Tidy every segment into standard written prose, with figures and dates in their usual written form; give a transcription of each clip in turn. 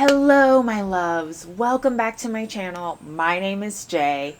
Hello, my loves. Welcome back to my channel. My name is Jay.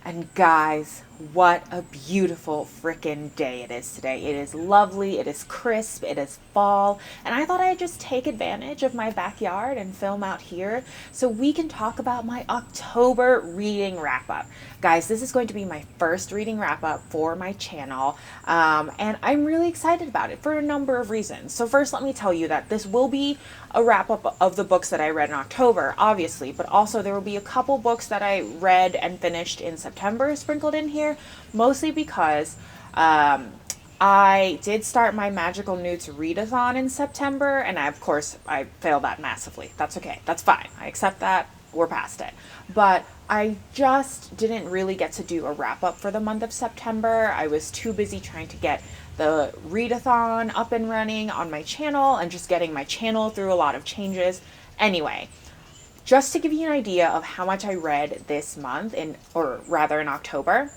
And guys, what a beautiful freaking day it is today. It is lovely, it is crisp, it is fall, and I thought I'd just take advantage of my backyard and film out here so we can talk about my October reading wrap up. Guys, this is going to be my first reading wrap up for my channel, and I'm really excited about it for a number of reasons. So first, let me tell you that this will be a wrap up of the books that I read in October, obviously, but also there will be a couple books that I read and finished in September sprinkled in here, mostly because I did start my Magical Newts readathon in September, and of course I failed that massively. That's okay. That's fine. I accept that. We're past it. But I just didn't really get to do a wrap up for the month of September. I was too busy trying to get the readathon up and running on my channel and just getting my channel through a lot of changes. Anyway, just to give you an idea of how much I read this month, in October,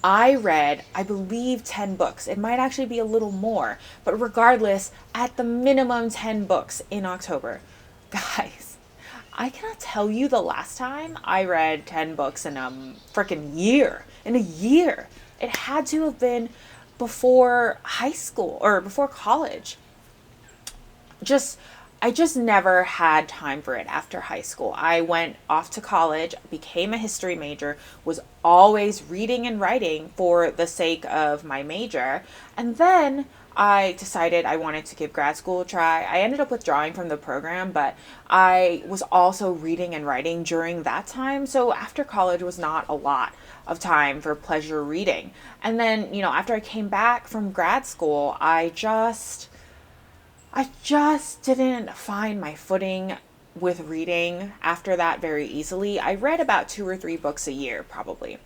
I read, I believe, 10 books. It might actually be a little more, but regardless, at the minimum 10 books in October. Guys, I cannot tell you the last time I read 10 books in a freaking year. In a year. It had to have been before high school or before college. I just never had time for it after high school. I went off to college, became a history major, was always reading and writing for the sake of my major. And then I decided I wanted to give grad school a try. I ended up withdrawing from the program, but I was also reading and writing during that time. So after college was not a lot of time for pleasure reading. And then, after I came back from grad school, I just didn't find my footing with reading after that very easily. I read about 2 or 3 books a year, probably,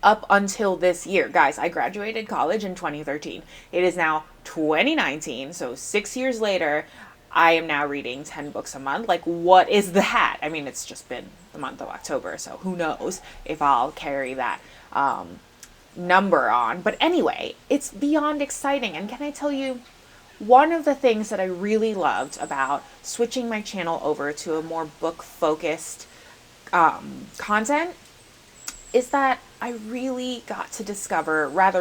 up until this year. Guys, I graduated college in 2013. It is now 2019, so 6 years later, I am now reading 10 books a month. Like, what is that? I mean, it's just been the month of October, so who knows if I'll carry that number on. But anyway, it's beyond exciting. And can I tell you, one of the things that I really loved about switching my channel over to a more book-focused content is that I really got to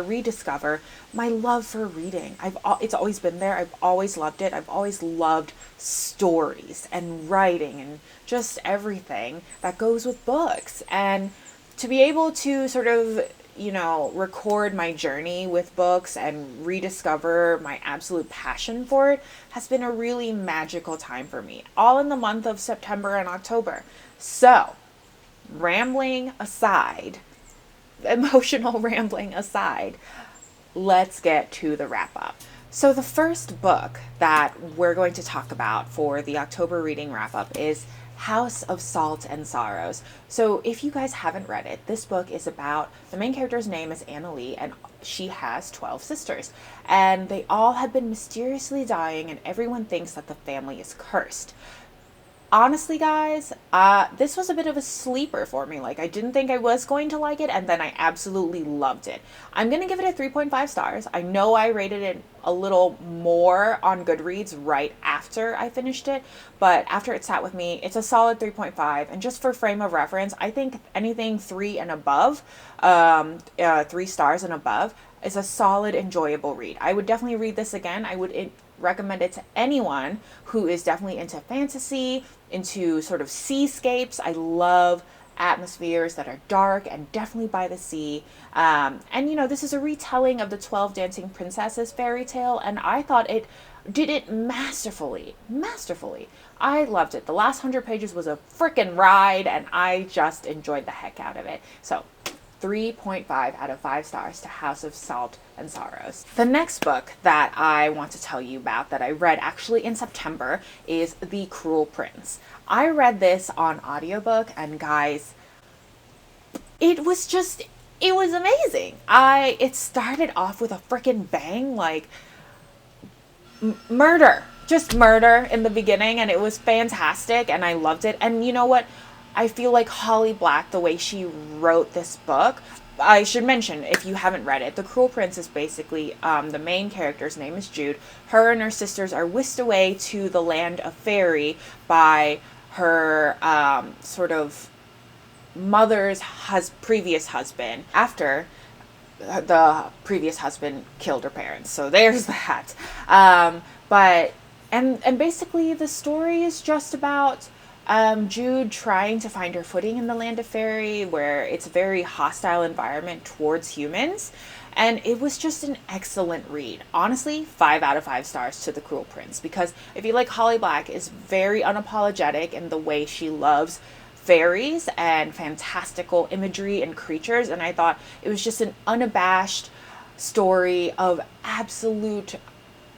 rediscover my love for reading. It's always been there. I've always loved it. I've always loved stories and writing and just everything that goes with books. And to be able to sort of record my journey with books and rediscover my absolute passion for it has been a really magical time for me, all in the month of September and October. So, emotional rambling aside, let's get to the wrap up. So the first book that we're going to talk about for the October reading wrap up is House of Salt and Sorrows. So if you guys haven't read it, this book is about, the main character's name is Anna Lee, and she has 12 sisters. And they all have been mysteriously dying, and everyone thinks that the family is cursed. Honestly, guys, this was a bit of a sleeper for me. Like, I didn't think I was going to like it, and then I absolutely loved it. I'm going to give it a 3.5 stars. I know I rated it a little more on Goodreads right after I finished it, but after it sat with me, it's a solid 3.5. And just for frame of reference, I think anything 3 and above, 3 stars and above, is a solid, enjoyable read. I would definitely read this again. I would recommend it to anyone who is definitely into fantasy, into sort of seascapes. I love atmospheres that are dark and definitely by the sea. And this is a retelling of the 12 Dancing Princesses fairy tale, and I thought it did it masterfully. I loved it. The last 100 pages was a freaking ride, and I just enjoyed the heck out of it. So 3.5 out of 5 stars to House of Salt and Sorrows. The next book that I want to tell you about that I read actually in September is The Cruel Prince. I read this on audiobook, and guys, it was amazing. It started off with a freaking bang, like murder in the beginning, and it was fantastic, and I loved it. And you know what? I feel like Holly Black, the way she wrote this book, I should mention, if you haven't read it, The Cruel Prince is basically the main character's name is Jude. Her and her sisters are whisked away to the land of fairy by her sort of mother's previous husband after the previous husband killed her parents. So there's that. But and basically the story is just about Jude trying to find her footing in the land of fairy, where it's a very hostile environment towards humans. And it was just an excellent read. Honestly, 5 out of 5 stars to The Cruel Prince, because if you like, Holly Black is very unapologetic in the way she loves fairies and fantastical imagery and creatures, and I thought it was just an unabashed story of absolute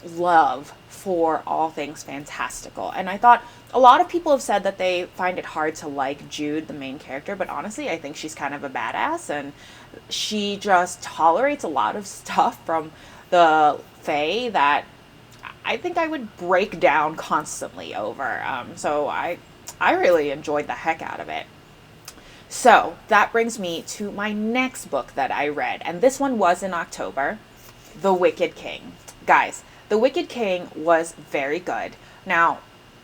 love for all things fantastical. And I thought a lot of people have said that they find it hard to like Jude, the main character, but honestly, I think she's kind of a badass, and she just tolerates a lot of stuff from the Fae that I think I would break down constantly over. So I really enjoyed the heck out of it. So that brings me to my next book that I read, and this one was in October, The Wicked King. Guys, The Wicked King was very good. Now,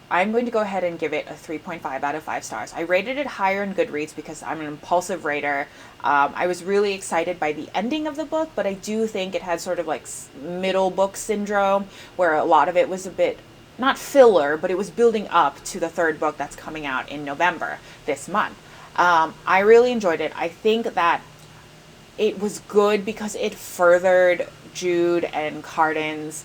I'm going to go ahead and give it a 3.5 out of 5 stars. I rated it higher in Goodreads because I'm an impulsive rater. I was really excited by the ending of the book, but I do think it had sort of like middle book syndrome, where a lot of it was a bit, not filler, but it was building up to the third book that's coming out in November this month. I really enjoyed it. I think that it was good because it furthered Jude and Cardan's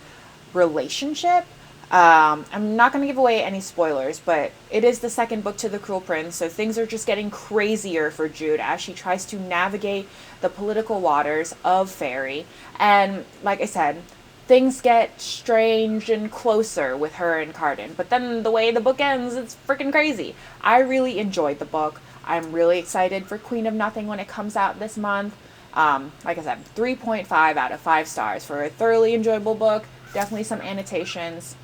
relationship. I'm not going to give away any spoilers, but it is the second book to The Cruel Prince, so things are just getting crazier for Jude as she tries to navigate the political waters of fairy. And like I said, things get strange and closer with her and Cardan, but then the way the book ends, it's freaking crazy. I really enjoyed the book. I'm really excited for Queen of Nothing when it comes out this month. Like I said, 3.5 out of 5 stars for a thoroughly enjoyable book. Definitely some annotations.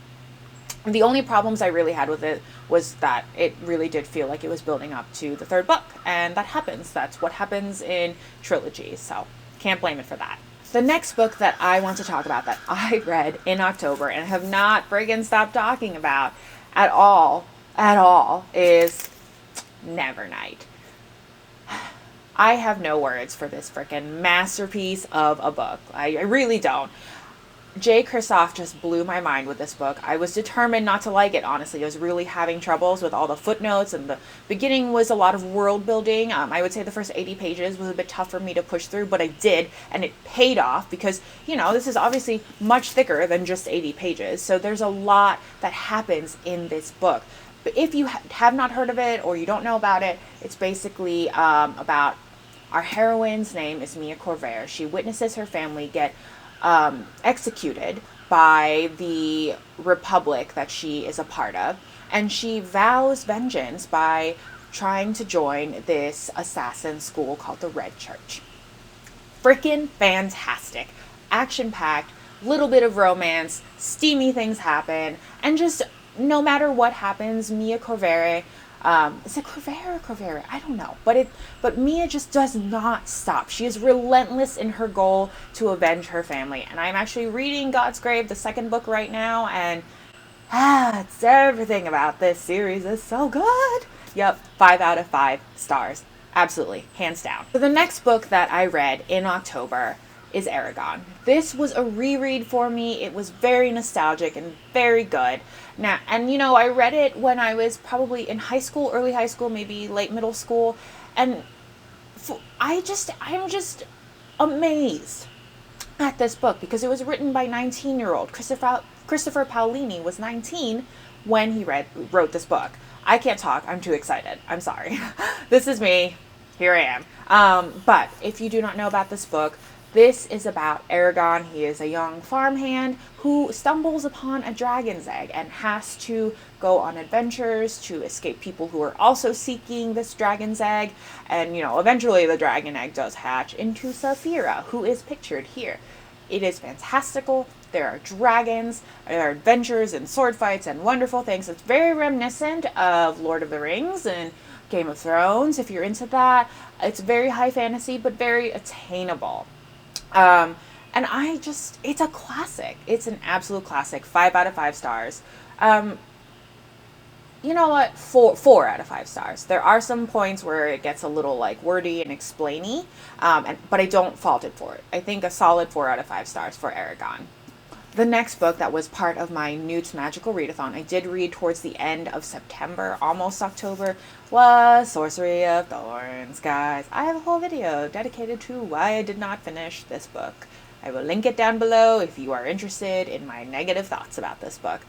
The only problems I really had with it was that it really did feel like it was building up to the third book, and that happens. That's what happens in trilogies, so can't blame it for that. The next book that I want to talk about that I read in October and have not friggin' stopped talking about at all, is Nevernight. I have no words for this frickin' masterpiece of a book. I really don't. Jay Kristoff just blew my mind with this book. I was determined not to like it, honestly. I was really having troubles with all the footnotes, and the beginning was a lot of world building. I would say the first 80 pages was a bit tough for me to push through, but I did, and it paid off because, you know, this is obviously much thicker than just 80 pages. So there's a lot that happens in this book. But if you have not heard of it or you don't know about it, it's basically about our heroine's name is Mia Corvair. She witnesses her family get executed by the republic that she is a part of, and she vows vengeance by trying to join this assassin school called the Red Church. Frickin' fantastic. Action-packed, little bit of romance, steamy things happen, and just no matter what happens, Mia Corvair, is it Corvair or Corvair? I don't know. But Mia just does not stop. She is relentless in her goal to avenge her family. And I'm actually reading God's Grave, the second book right now, and it's everything about this series is so good. Yep, 5 out of 5 stars. Absolutely, hands down. So the next book that I read in October is Aragon. This was a reread for me. It was very nostalgic and very good. Now, and you know, I read it when I was probably in high school, early high school, maybe late middle school, and I'm just amazed at this book because it was written by 19-year-old Christopher Paolini was 19 when he wrote this book. I can't talk. I'm too excited. I'm sorry. This is me. Here I am. But if you do not know about this book, this is about Aragon. He is a young farmhand who stumbles upon a dragon's egg and has to go on adventures to escape people who are also seeking this dragon's egg. And, you know, eventually the dragon egg does hatch into Saphira, who is pictured here. It is fantastical. There are dragons, there are adventures and sword fights and wonderful things. It's very reminiscent of Lord of the Rings and Game of Thrones, if you're into that. It's very high fantasy, but very attainable. And it's a classic. It's an absolute classic. 5 out of 5 stars. You know what? Four out of 5 stars. There are some points where it gets a little like wordy and explainy, but I don't fault it for it. I think a solid 4 out of 5 stars for Aragon. The next book that was part of my Newt's Magical Readathon, I did read towards the end of September, almost October, was Sorcery of Thorns, guys. I have a whole video dedicated to why I did not finish this book. I will link it down below if you are interested in my negative thoughts about this book.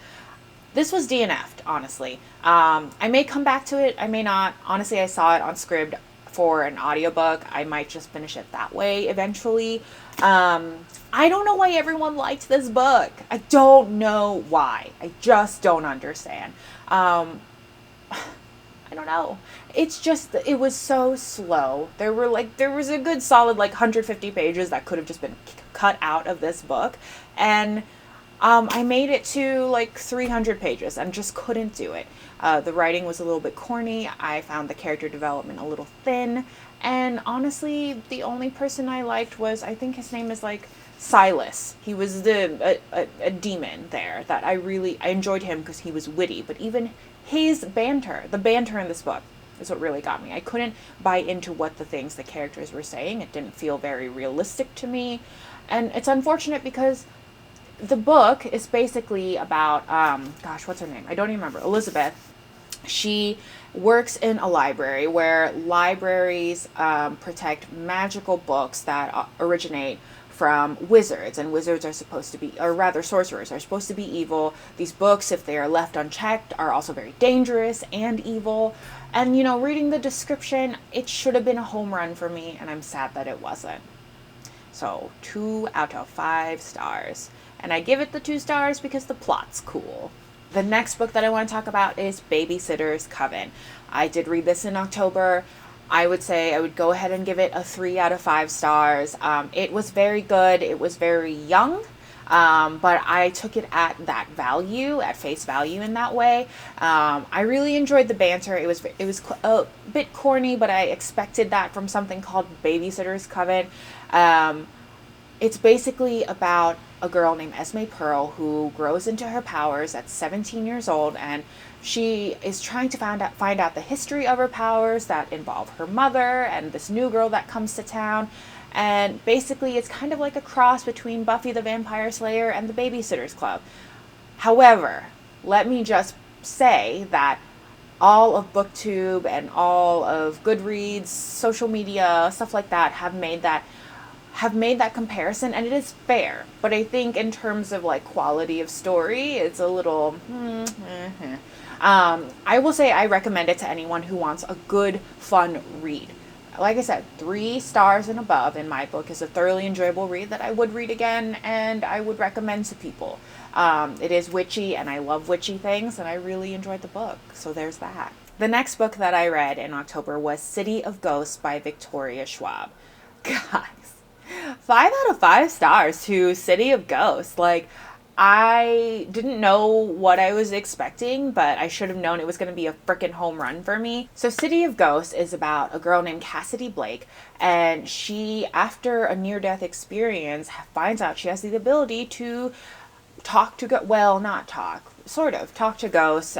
This was DNF'd, honestly. I may come back to it, I may not. Honestly, I saw it on Scribd for an audiobook. I might just finish it that way eventually. I don't know why everyone liked this book. I don't know why. I just don't understand. I don't know. It's just, it was so slow. There was a good solid 150 pages that could have just been cut out of this book. And I made it to 300 pages and just couldn't do it. The writing was a little bit corny. I found the character development a little thin. And honestly, the only person I liked was, I think his name is Silas. He was a demon there that I enjoyed him because he was witty. But even his banter, the banter in this book is what really got me. I couldn't buy into what the things the characters were saying. It didn't feel very realistic to me. And it's unfortunate because the book is basically about, what's her name? I don't even remember. Elizabeth. She works in a library where libraries protect magical books that originate from wizards, and wizards are supposed to be, or rather sorcerers are supposed to be evil. These books, if they are left unchecked, are also very dangerous and evil. And, reading the description, it should have been a home run for me, and I'm sad that it wasn't. So 2 out of 5 stars. And I give it the 2 stars because the plot's cool. The next book that I want to talk about is Babysitters Coven. I did read this in October. I would say I would go ahead and give it a 3 out of 5 stars. It was very good. It was very young, but I took it at that value, at face value in that way. I really enjoyed the banter. It was a bit corny, but I expected that from something called Babysitters Coven. It's basically about a girl named Esme Pearl who grows into her powers at 17 years old, and she is trying to find out the history of her powers that involve her mother and this new girl that comes to town. And basically it's kind of like a cross between Buffy the Vampire Slayer and the Babysitters Club. However, let me just say that all of BookTube and all of Goodreads, social media, stuff like that have made that comparison, and it is fair. But I think in terms of quality of story, it's a little I will say I recommend it to anyone who wants a good, fun read. Like I said, 3 stars and above in my book is a thoroughly enjoyable read that I would read again and I would recommend to people. It is witchy, and I love witchy things, and I really enjoyed the book. So there's that. The next book that I read in October was City of Ghosts by Victoria Schwab. Guys, 5 out of 5 stars to City of Ghosts. I didn't know what I was expecting, but I should have known it was going to be a freaking home run for me. So City of Ghosts is about a girl named Cassidy Blake, and she, after a near-death experience, finds out she has the ability to talk to talk to ghosts,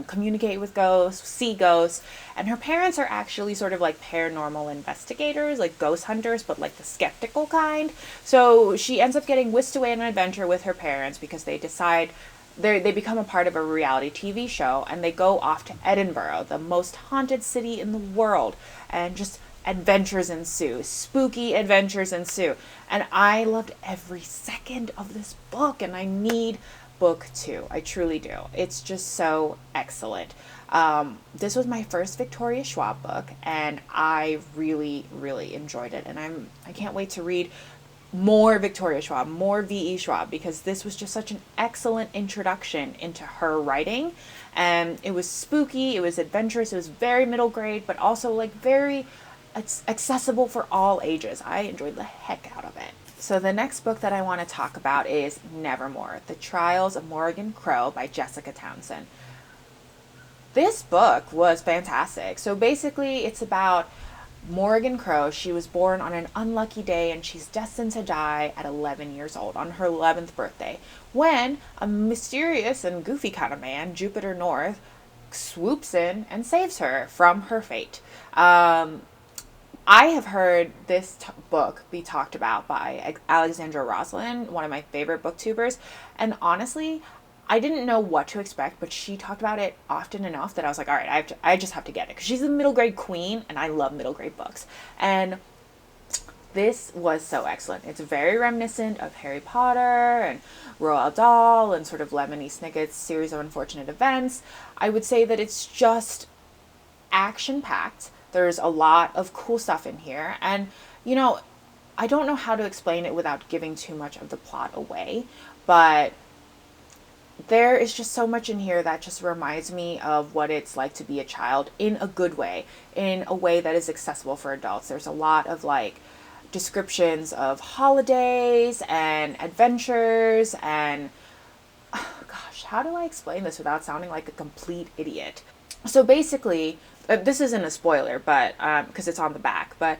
communicate with ghosts, see ghosts. And her parents are actually sort of like paranormal investigators, like ghost hunters, but the skeptical kind. So she ends up getting whisked away on an adventure with her parents because they decide they become a part of a reality TV show, and they go off to Edinburgh, the most haunted city in the world, and just adventures ensue. Spooky adventures ensue. And I loved every second of this book, and I need book 2. I truly do. It's just so excellent. This was my first Victoria Schwab book, and I really, really enjoyed it. And I can't wait to read more Victoria Schwab, more V.E. Schwab, because this was just such an excellent introduction into her writing. And it was spooky, it was adventurous, it was very middle grade, but also very accessible for all ages. I enjoyed the heck out of it. So the next book that I want to talk about is Nevermore, The Trials of Morrigan Crow by Jessica Townsend. This book was fantastic. So basically, it's about Morgan Crow. She was born on an unlucky day and she's destined to die at 11 years old on her 11th birthday when a mysterious and goofy kind of man, Jupiter North, swoops in and saves her from her fate. I have heard this book be talked about by Alexandra Roslin, one of my favorite booktubers, and honestly, I didn't know what to expect, but she talked about it often enough that I was like, all right, I just have to get it because she's a middle grade queen, and I love middle grade books. And this was so excellent. It's very reminiscent of Harry Potter and Roald Dahl and sort of Lemony Snicket's series of unfortunate events. I would say that it's just action packed. There's a lot of cool stuff in here. And, you know, I don't know how to explain it without giving too much of the plot away, but there is just so much in here that just reminds me of what it's like to be a child in a good way, in a way that is accessible for adults. There's a lot of like descriptions of holidays and adventures and gosh, how do I explain this without sounding like a complete idiot? So basically, this isn't a spoiler, but because it's on the back, but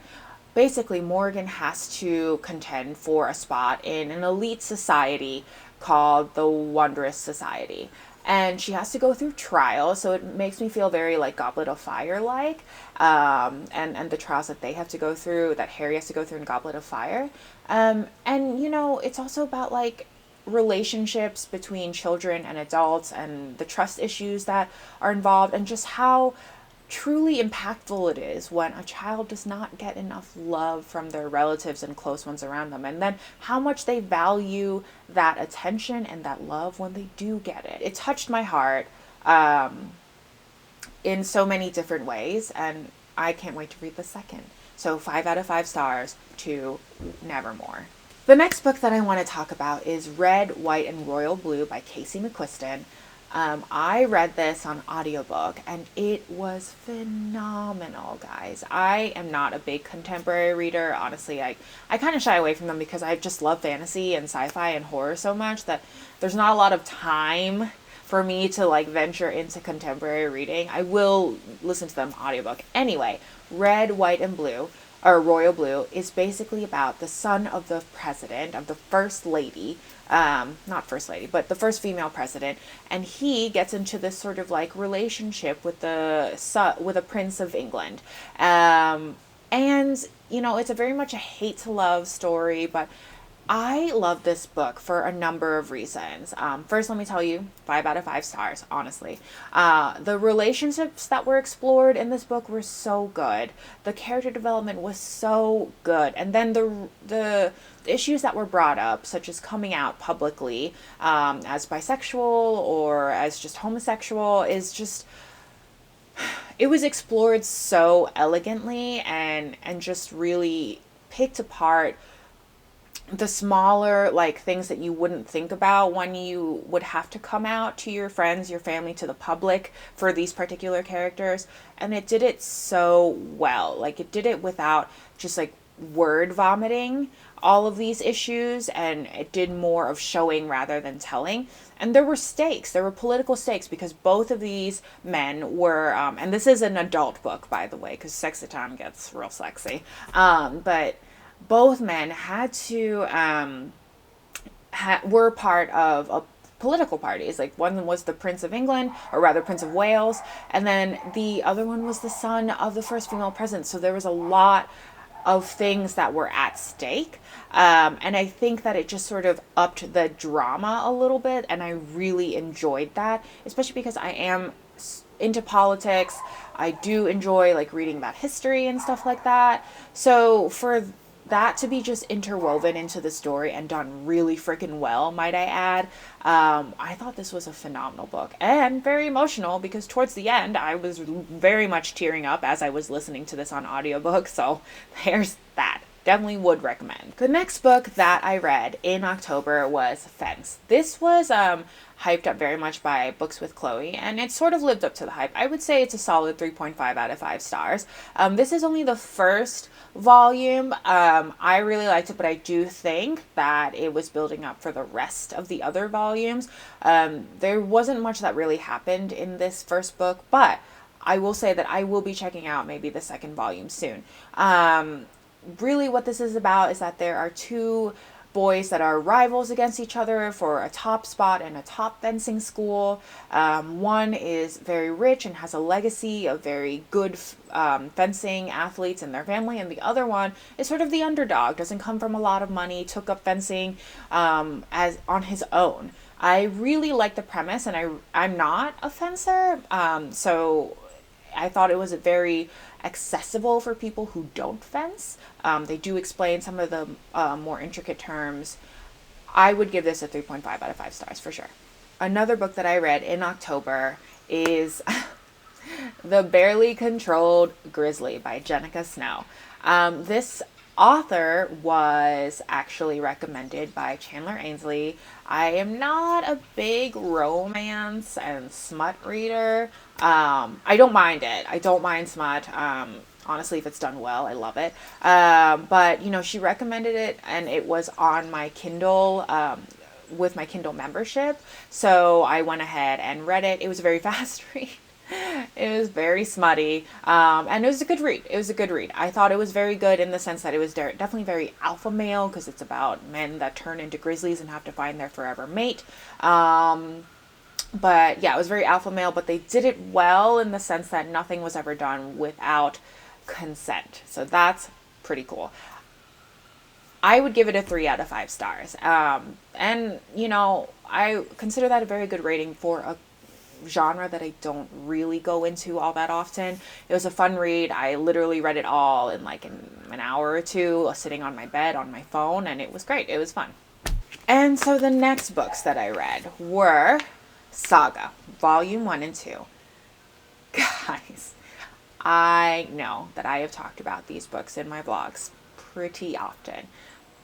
basically Morgan has to contend for a spot in an elite society called the Wondrous Society. And she has to go through trials, so it makes me feel very like Goblet of Fire like, and the trials that they have to go through, that Harry has to go through in Goblet of Fire. And you know, it's also about like relationships between children and adults and the trust issues that are involved and just how truly impactful it is when a child does not get enough love from their relatives and close ones around them, and then how much they value that attention and that love when they do get it. It touched my heart in so many different ways, and I can't wait to read the second. So 5 out of 5 stars to Nevermore. The next book that I want to talk about is Red, White, and Royal Blue by Casey McQuiston. I read this on audiobook and it was phenomenal, guys. I am not a big contemporary reader. Honestly, I kind of shy away from them because I just love fantasy and sci-fi and horror so much that there's not a lot of time for me to like venture into contemporary reading. I will listen to them audiobook. Anyway, Red, White, and Blue, or Royal Blue, is basically about the son of the president, of the first lady, not first lady, but the first female president, and he gets into this sort of like relationship with with a prince of England, and you know, it's a very much a hate to love story, but I love this book for a number of reasons. First, let me tell you, 5 out of 5 stars, honestly. The relationships that were explored in this book were so good. The character development was so good. And then the issues that were brought up, such as coming out publicly as bisexual or as just homosexual, is just... It was explored so elegantly and just really picked apart the smaller like things that you wouldn't think about when you would have to come out to your friends, your family, to the public for these particular characters. And it did it so well. Like, it did it without just like word vomiting all of these issues, and it did more of showing rather than telling. And there were stakes, there were political stakes, because both of these men were and this is an adult book, by the way, because sexy time gets real sexy, but both men had to were part of political parties. Like, one was the Prince of England, or rather Prince of Wales, and then the other one was the son of the first female president. So there was a lot of things that were at stake, and I think that it just sort of upped the drama a little bit, and I really enjoyed that, especially because I am into politics. I do enjoy like reading about history and stuff like that. So for that to be just interwoven into the story and done really freaking well, might I add, I thought this was a phenomenal book and very emotional, because towards the end I was very much tearing up as I was listening to this on audiobook. So there's that. definitely would recommend. The next book that I read in October was Fence. This was hyped up very much by Books with Chloe, and it sort of lived up to the hype. I would say it's a solid 3.5 out of 5 stars. This is only the first volume. I really liked it, but I do think that it was building up for the rest of the other volumes. There wasn't much that really happened in this first book, but I will say that I will be checking out maybe the second volume soon. Really what this is about is that there are two boys that are rivals against each other for a top spot in a top fencing school. One is very rich and has a legacy of very good fencing athletes in their family, and the other one is sort of the underdog, doesn't come from a lot of money, took up fencing as on his own. I really like the premise, and I'm not a fencer, so I thought it was a very accessible for people who don't fence. They do explain some of the more intricate terms. I would give this a 3.5 out of 5 stars for sure. Another book that I read in October is The Barely Controlled Grizzly by Jenica Snow. This author was actually recommended by Chandler Ainsley. I am not a big romance and smut reader. I don't mind it. I don't mind smut. Honestly, if it's done well, I love it. But, you know, she recommended it, and it was on my Kindle, with my Kindle membership. So I went ahead and read it. It was a very fast read. It was very smutty, and it was a good read. It was a good read. I thought it was very good in the sense that it was definitely very alpha male, because it's about men that turn into grizzlies and have to find their forever mate. But yeah, it was very alpha male, but they did it well in the sense that nothing was ever done without consent. So that's pretty cool. I would give it a 3 out of 5 stars. And, you know, I consider that a very good rating for a genre that I don't really go into all that often. It was a fun read. I literally read it all in like an hour or two, sitting on my bed on my phone, and it was great. It was fun. And so the next books that I read were Saga, Volume 1 and 2. Guys, I know that I have talked about these books in my vlogs pretty often,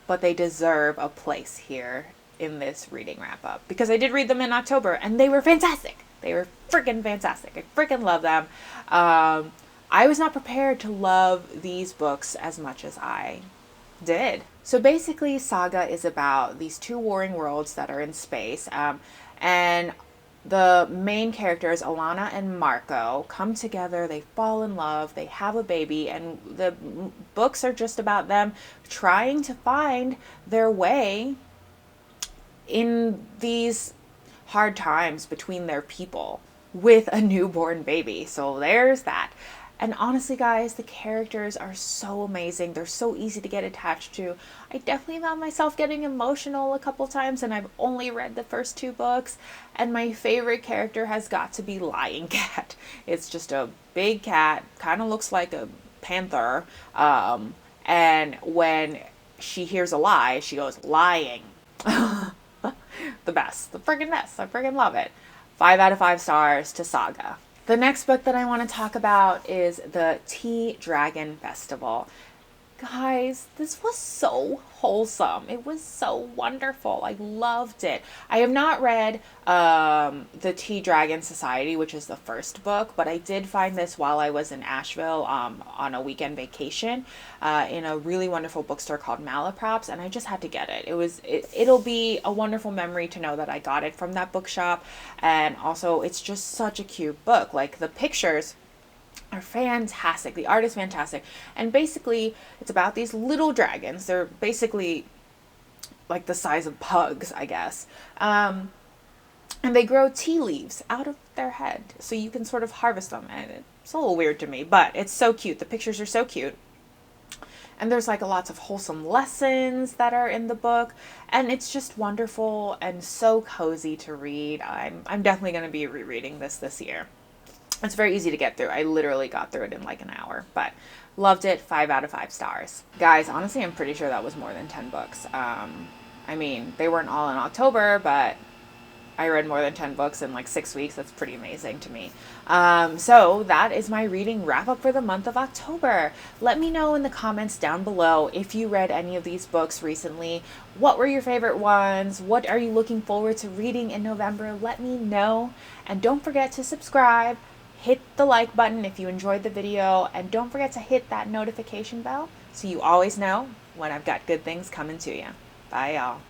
but they deserve a place here in this reading wrap up, because I did read them in October and they were fantastic. They were freaking fantastic. I freaking love them. I was not prepared to love these books as much as I did. So basically, Saga is about these two warring worlds that are in space, and the main characters, Alana and Marco, come together, they fall in love, they have a baby, and the books are just about them trying to find their way in these hard times between their people with a newborn baby. So there's that. And honestly, guys, the characters are so amazing. They're so easy to get attached to. I definitely found myself getting emotional a couple times, and I've only read the first 2 books. And my favorite character has got to be Lying Cat. It's just a big cat, kind of looks like a panther. And when she hears a lie, she goes, lying. The best. The friggin' best. I friggin' love it. 5 out of 5 stars to Saga. The next book that I want to talk about is the Tea Dragon Festival. Guys, this was so wholesome. It was so wonderful. I loved it. I have not read the Tea Dragon Society, which is the first book, but I did find this while I was in Asheville on a weekend vacation in a really wonderful bookstore called Malaprops, and I just had to get it. It'll be a wonderful memory to know that I got it from that bookshop, and also it's just such a cute book. Like, the pictures are fantastic. The art is fantastic. And basically, it's about these little dragons. They're basically like the size of pugs, I guess. And they grow tea leaves out of their head, so you can sort of harvest them. And it's a little weird to me, but it's so cute. The pictures are so cute. And there's like lots of wholesome lessons that are in the book. And it's just wonderful and so cozy to read. I'm definitely going to be rereading this year. It's very easy to get through. I literally got through it in like an hour, but loved it. 5 out of 5 stars. Guys, honestly, I'm pretty sure that was more than 10 books. I mean, they weren't all in October, but I read more than 10 books in like 6 weeks. That's pretty amazing to me. So that is my reading wrap up for the month of October. Let me know in the comments down below if you read any of these books recently. What were your favorite ones? What are you looking forward to reading in November? Let me know. And don't forget to subscribe. Hit the like button if you enjoyed the video. And don't forget to hit that notification bell so you always know when I've got good things coming to you. Bye, y'all.